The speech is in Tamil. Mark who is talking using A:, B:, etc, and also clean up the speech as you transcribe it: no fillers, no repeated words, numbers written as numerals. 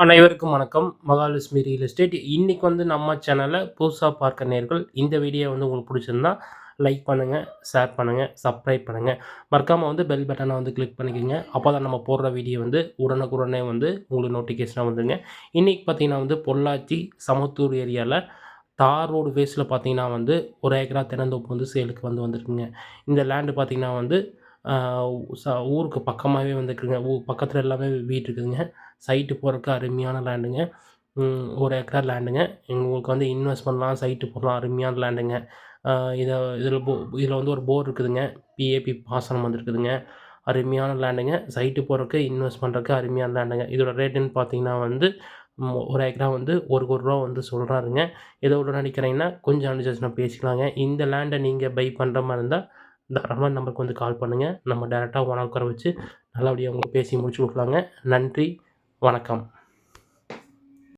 A: அனைவருக்கும் வணக்கம். Mahalakshmi real estate. இன்னைக்கு நம்ம சேனல புதுசா பார்க்க நேயர்கள், இந்த வீடியோ உங்களுக்கு புடிச்சிருந்தா, லைக் பண்ணுங்க, ஷேர் பண்ணுங்க, சப்ஸ்கிரைப் பண்ணுங்க. மறக்காம பெல் பட்டன கிளிக் பண்ணிக்கங்க. அப்பதான் நம்ம போடுற வீடியோ உடனுக்குடனே உங்களுக்கு நோட்டிஃபிகேஷனா வந்துருங்க. இன்னைக்கு பார்த்தீங்கன்னா பொள்ளாச்சி, சமத்தூர் ஏரியால தார் ரோடு ஃபேஸ்ல பார்த்தீங்கன்னா 1 ஏக்கரா தென்னந்தோப்பு சேலுக்கு வந்திருக்குங்க. இந்த லேண்ட் பார்த்தீங்கன்னா ஆ ஊருக்கு பக்கமாவே வந்துருக்குங்க. பக்கத்துல எல்லாமே வீடு இருக்குதுங்க. சைட்டு போறதுக்கு அருமையான லேண்டுங்க. 1 ஏக்கரா லேண்டுங்க. உங்களுக்கு இன்வெஸ்ட் பண்ணலாம், சைட்டு போடலாம். அருமையான லேண்டுங்க. ஆ இத இதில இதில ஒரு போர் இருக்குதுங்க. பிஏபி பாசனம் இருக்குதுங்க. அருமையான லேண்டுங்க. சைட்டு போடுறதுக்கு, இன்வெஸ்ட் பண்றதுக்கு அருமையான லேண்டுங்க. இதோட ரேட்டுன்னு பார்த்தீங்கன்னா 1 ஏக்கரா ரூ. 1,00,00,000 சொல்றாருங்க. ஏதோ உடனடி கிடைன்னா கொஞ்சம் அனுசரிச்சு பேசிக்கலாங்க. இந்த லேண்ட நீங்க பை பண்ற மாரி இருந்தா, தாராளமா நம்பருக்கு கால் பண்ணுங்க. நம்ம டைரக்ட்டா ஓனர் உட்கார வச்சு நல்லபடியா உங்களுக்கு பேசி முடிச்சு குடுக்கலாங்க. நன்றி, வணக்கம்.